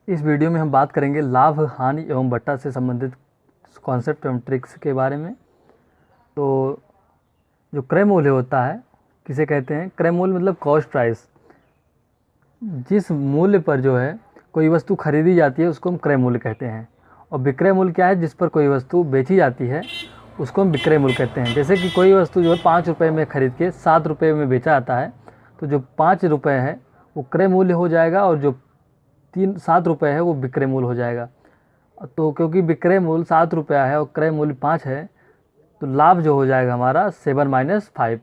इस वीडियो में हम बात करेंगे लाभ, हानि एवं बट्टा से संबंधित कॉन्सेप्ट एवं ट्रिक्स के बारे में। तो जो क्रय मूल्य होता है किसे कहते हैं? क्रय मूल्य मतलब कॉस्ट प्राइस। जिस मूल्य पर जो है कोई वस्तु खरीदी जाती है उसको हम क्रय मूल्य कहते हैं। और विक्रय मूल्य क्या है? जिस पर कोई वस्तु बेची जाती है उसको हम विक्रय मूल्य कहते हैं। जैसे कि कोई वस्तु जो है 5 रुपये में खरीद के 7 रुपये में बेचा जाता है, तो जो 5 रुपये है वो क्रय मूल्य हो जाएगा और जो 7 रुपये है वो विक्रय मूल्य हो जाएगा। तो क्योंकि विक्रय मूल्य 7 रुपया है और क्रय मूल्य 5 है, तो लाभ जो हो जाएगा हमारा 7 - 5,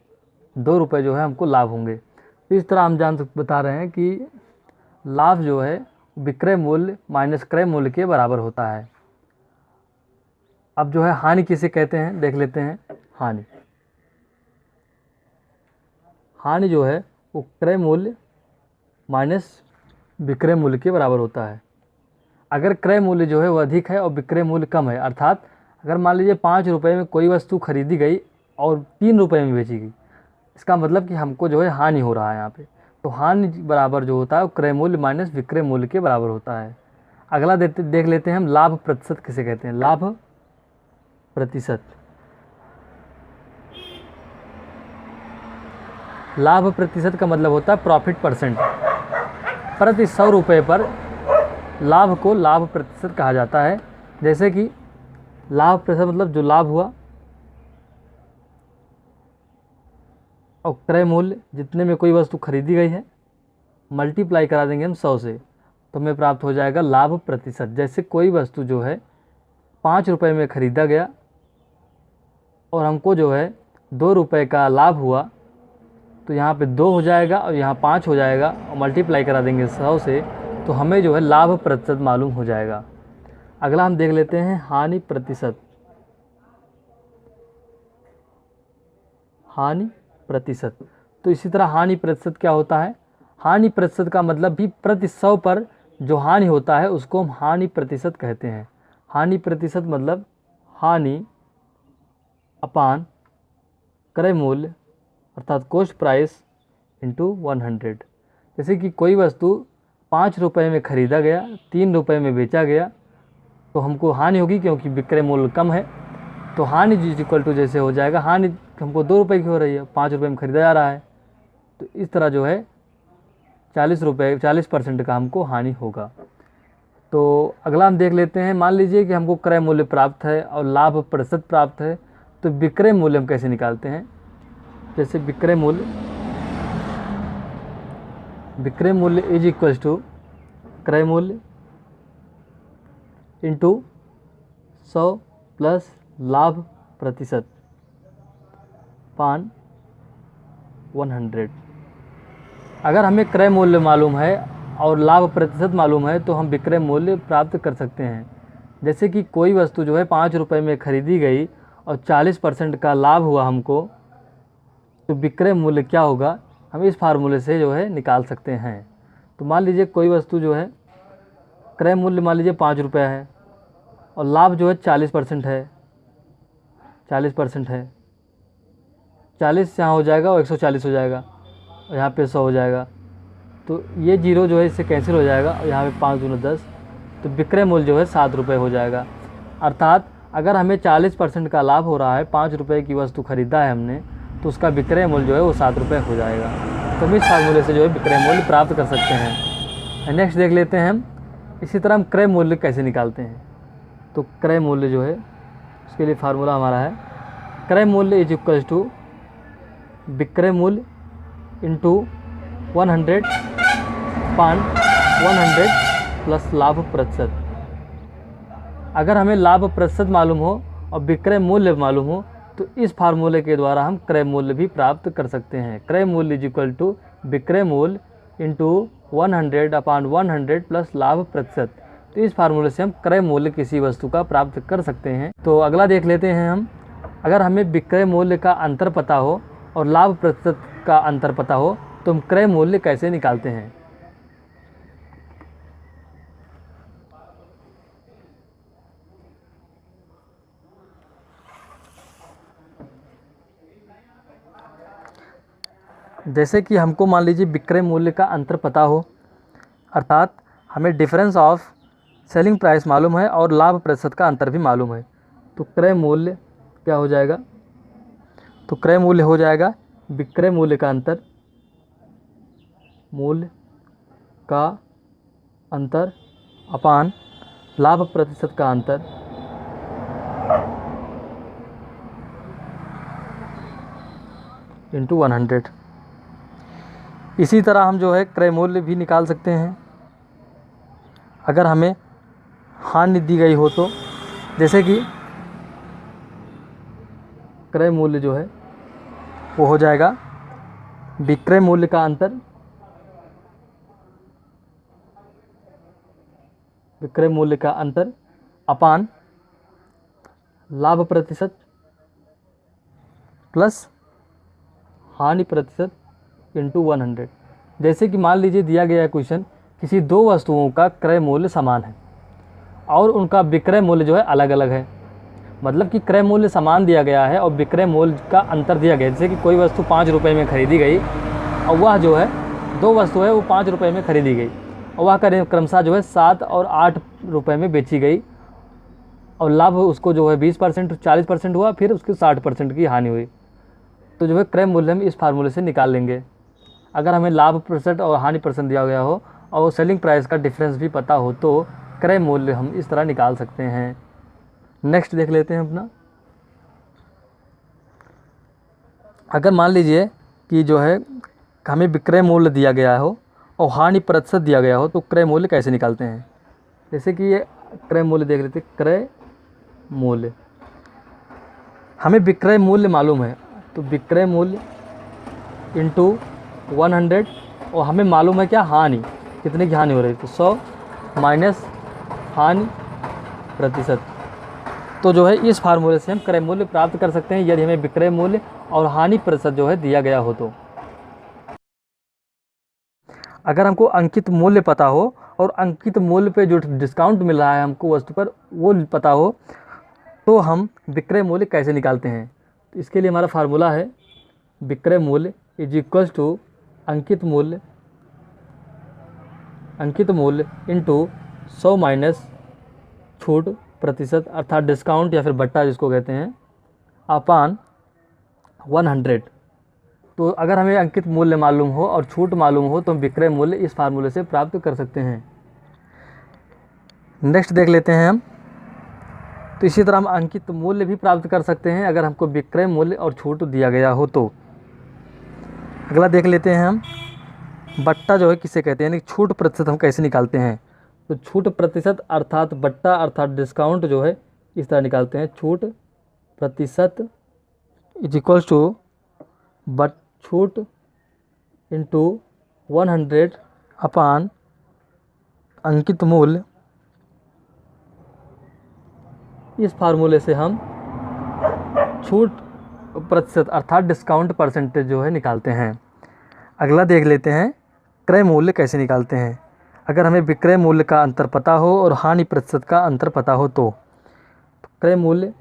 2 रुपये जो है हमको लाभ होंगे। तो इस तरह हम बता रहे हैं कि लाभ जो है विक्रय मूल्य माइनस क्रय मूल्य के बराबर होता है। अब जो है हानि किसे कहते हैं देख लेते हैं। हानि जो है वो क्रय मूल्य माइनस विक्रय मूल्य के बराबर होता है। अगर क्रय मूल्य जो है वो अधिक है और विक्रय मूल्य कम है, अर्थात अगर मान लीजिए 5 रुपये में कोई वस्तु खरीदी गई और 3 रुपये में बेची गई, इसका मतलब कि हमको जो है हानि हो रहा है यहाँ पे। तो हानि बराबर जो होता है वो क्रय मूल्य माइनस विक्रय मूल्य के बराबर होता है। अगला देख लेते हैं हम लाभ प्रतिशत किसे कहते हैं। लाभ प्रतिशत, लाभ प्रतिशत का मतलब होता है प्रॉफिट परसेंट। प्रति 100 रुपये पर लाभ को लाभ प्रतिशत कहा जाता है। जैसे कि लाभ प्रतिशत मतलब जो लाभ हुआ और क्रय मूल्य जितने में कोई वस्तु खरीदी गई है मल्टीप्लाई करा देंगे हम 100 से, तो हमें प्राप्त हो जाएगा लाभ प्रतिशत। जैसे कोई वस्तु जो है 5 रुपये में खरीदा गया और हमको जो है 2 रुपये का लाभ हुआ, तो यहाँ पे 2 हो जाएगा और यहाँ 5 हो जाएगा और मल्टीप्लाई करा देंगे 100 से, तो हमें जो है लाभ प्रतिशत मालूम हो जाएगा। अगला हम देख लेते हैं हानि प्रतिशत। हानि प्रतिशत, तो इसी तरह हानि प्रतिशत क्या होता है? हानि प्रतिशत का मतलब भी प्रति 100 पर जो हानि होता है उसको हम हानि प्रतिशत कहते हैं। हानि प्रतिशत मतलब हानि अपान क्रय मूल्य अर्थात कॉस्ट प्राइस इंटू 100। जैसे कि कोई वस्तु 5 रुपये में खरीदा गया, 3 रुपये में बेचा गया, तो हमको हानि होगी क्योंकि विक्रय मूल्य कम है। तो हानि इक्वल टू जैसे हो जाएगा, हानि हमको 2 रुपये की हो रही है, 5 रुपये में खरीदा जा रहा है, तो इस तरह जो है 40% का हमको हानि होगा। तो अगला हम देख लेते हैं। मान लीजिए कि हमको क्रय मूल्य प्राप्त है और लाभ प्रतिशत प्राप्त है, तो विक्रय मूल्य हम कैसे निकालते हैं? जैसे विक्रय मूल्य इज इक्वल टू क्रय मूल्य इंटू 100 प्लस लाभ प्रतिशत पान 100। अगर हमें क्रय मूल्य मालूम है और लाभ प्रतिशत मालूम है तो हम विक्रय मूल्य प्राप्त कर सकते हैं। जैसे कि कोई वस्तु जो है 5 रुपये में खरीदी गई और 40% का लाभ हुआ हमको, तो विक्रय मूल्य क्या होगा हम इस फार्मूले से जो है निकाल सकते हैं। तो मान लीजिए कोई वस्तु जो है क्रय मूल्य मान लीजिए 5 रुपया है और लाभ जो है 40% है, 40% है, 40 यहाँ हो जाएगा और 140 हो जाएगा और यहाँ पे 100 हो जाएगा, तो ये जीरो जो है इससे कैंसिल हो जाएगा और यहाँ पे 5 दूनी 10, तो विक्रय मूल्य जो है 7 रुपये हो जाएगा। अर्थात अगर हमें 40% का लाभ हो रहा है, 5 रुपये की वस्तु खरीदा है हमने, तो उसका विक्रय मूल्य जो है वो 7 रुपये हो जाएगा। तो हम इस फार्मूले से जो है विक्रय मूल्य प्राप्त कर सकते हैं। नेक्स्ट देख लेते हैं हम इसी तरह हम क्रय मूल्य कैसे निकालते हैं। तो क्रय मूल्य जो है उसके लिए फार्मूला हमारा है क्रय मूल्य इज इक्वल टू विक्रय मूल्य इंटू 100 पान 100 प्लस लाभ प्रतिशत। अगर हमें लाभ प्रतिशत मालूम हो और विक्रय मूल्य मालूम हो तो इस फार्मूले के द्वारा हम क्रय मूल्य भी प्राप्त कर सकते हैं। क्रय मूल्य इज इक्वल टू विक्रय मूल्य इंटू 100/100 प्लस लाभ प्रतिशत। तो इस फार्मूले से हम क्रय मूल्य किसी वस्तु का प्राप्त कर सकते हैं। तो अगला देख लेते हैं हम। अगर हमें विक्रय मूल्य का अंतर पता हो और लाभ प्रतिशत का अंतर पता हो तो हम क्रय मूल्य कैसे निकालते हैं। जैसे कि हमको मान लीजिए विक्रय मूल्य का अंतर पता हो, अर्थात हमें डिफरेंस ऑफ सेलिंग प्राइस मालूम है और लाभ प्रतिशत का अंतर भी मालूम है। तो क्रय मूल्य क्या हो जाएगा? तो क्रय मूल्य हो जाएगा विक्रय मूल्य का अंतर, मूल्य का अंतर अपान लाभ प्रतिशत का अंतर इंटू 100। इसी तरह हम जो है क्रय मूल्य भी निकाल सकते हैं। अगर हमें हानि दी गई हो तो, जैसे कि क्रय मूल्य जो है वो हो जाएगा विक्रय मूल्य का अंतर, विक्रय मूल्य का अंतर अपान लाभ प्रतिशत प्लस हानि प्रतिशत इंटू 100। जैसे कि मान लीजिए दिया गया है क्वेश्चन, किसी दो वस्तुओं का क्रय मूल्य समान है और उनका विक्रय मूल्य जो है अलग अलग है। मतलब कि क्रय मूल्य समान दिया गया है और विक्रय मूल्य का अंतर दिया गया है। जैसे कि कोई वस्तु 5 रुपये में खरीदी गई और वह जो है, दो वस्तु है वो 5 रुपये में खरीदी गई और वह क्रमशः जो है 7 और 8 रुपये में बेची गई और लाभ उसको जो है 20% 40% हुआ, फिर उसकी 60% की हानि हुई। तो जो है क्रय मूल्य हम इस फार्मूले से निकाल लेंगे। अगर हमें लाभ प्रतिशत और हानि प्रतिशत दिया गया हो और सेलिंग प्राइस का डिफरेंस भी पता हो तो क्रय मूल्य हम इस तरह निकाल सकते हैं। नेक्स्ट देख लेते हैं अपना। अगर मान लीजिए कि जो है हमें विक्रय मूल्य दिया गया हो और हानि प्रतिशत दिया गया हो तो क्रय मूल्य कैसे निकालते हैं? जैसे कि ये क्रय मूल्य देख लेते हैं। क्रय मूल्य, हमें विक्रय मूल्य मालूम है तो विक्रय मूल्य इंटू 100 और हमें मालूम है क्या? हानि, कितने की हानि हो रही है? तो 100 माइनस हानि प्रतिशत। तो जो है इस फार्मूले से हम क्रय मूल्य प्राप्त कर सकते हैं यदि हमें विक्रय मूल्य और हानि प्रतिशत जो है दिया गया हो तो। अगर हमको अंकित मूल्य पता हो और अंकित मूल्य पे जो डिस्काउंट मिल रहा है हमको वस्तु पर वो पता हो तो हम विक्रय मूल्य कैसे निकालते हैं? तो इसके लिए हमारा फार्मूला है विक्रय मूल्य इज इक्वल्स टू अंकित मूल्य इंटू 100 माइनस छूट प्रतिशत अर्थात डिस्काउंट या फिर बट्टा जिसको कहते हैं अपान 100। तो अगर हमें अंकित मूल्य मालूम हो और छूट मालूम हो तो हम विक्रय मूल्य इस फार्मूले से प्राप्त कर सकते हैं। नेक्स्ट देख लेते हैं हम। तो इसी तरह हम अंकित मूल्य भी प्राप्त कर सकते हैं अगर हमको विक्रय मूल्य और छूट दिया गया हो तो। अगला देख लेते हैं हम, बट्टा जो है किसे कहते हैं, यानी छूट प्रतिशत हम कैसे निकालते हैं? तो छूट प्रतिशत अर्थात बट्टा अर्थात डिस्काउंट जो है इस तरह निकालते हैं। छूट प्रतिशत इज इक्वल्स टू छूट इंटू 100 अपान अंकित मूल्य। इस फार्मूले से हम छूट प्रतिशत अर्थात डिस्काउंट परसेंटेज जो है निकालते हैं। अगला देख लेते हैं क्रय मूल्य कैसे निकालते हैं। अगर हमें विक्रय मूल्य का अंतर पता हो और हानि प्रतिशत का अंतर पता हो तो क्रय मूल्य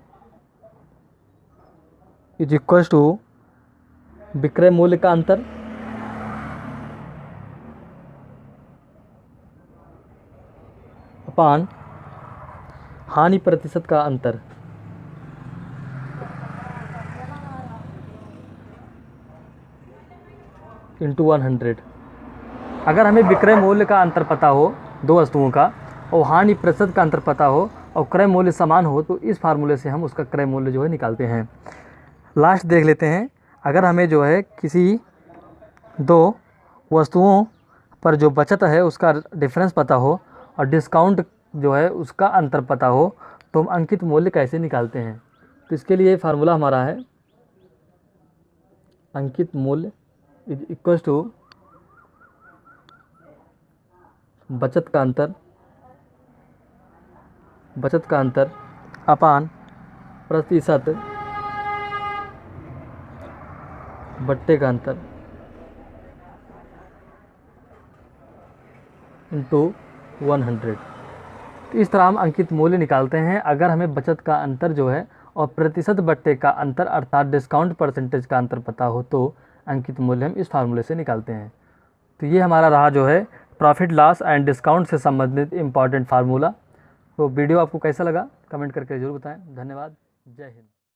इज इक्वल्स टू विक्रय मूल्य का अंतर अपान हानि प्रतिशत का अंतर इंटू 100। अगर हमें विक्रय मूल्य का अंतर पता हो दो वस्तुओं का और हानि प्रतिशत का अंतर पता हो और क्रय मूल्य समान हो तो इस फार्मूले से हम उसका क्रय मूल्य जो है निकालते हैं। लास्ट देख लेते हैं। अगर हमें जो है किसी दो वस्तुओं पर जो बचत है उसका डिफरेंस पता हो और डिस्काउंट जो है उसका अंतर पता हो तो हम अंकित मूल्य कैसे निकालते हैं? तो इसके लिए फार्मूला हमारा है अंकित मूल्य इज इक्वल्स टू बचत का अंतर अपान प्रतिशत बट्टे का अंतर इंटू 100। तो इस तरह हम अंकित मूल्य निकालते हैं अगर हमें बचत का अंतर जो है और प्रतिशत बट्टे का अंतर अर्थात डिस्काउंट परसेंटेज का अंतर पता हो तो अंकित मूल्य हम इस फार्मूले से निकालते हैं। तो ये हमारा रहा जो है प्रॉफिट लॉस एंड डिस्काउंट से संबंधित इम्पॉर्टेंट फार्मूला। तो वीडियो आपको कैसा लगा कमेंट करके ज़रूर बताएं। धन्यवाद। जय हिंद।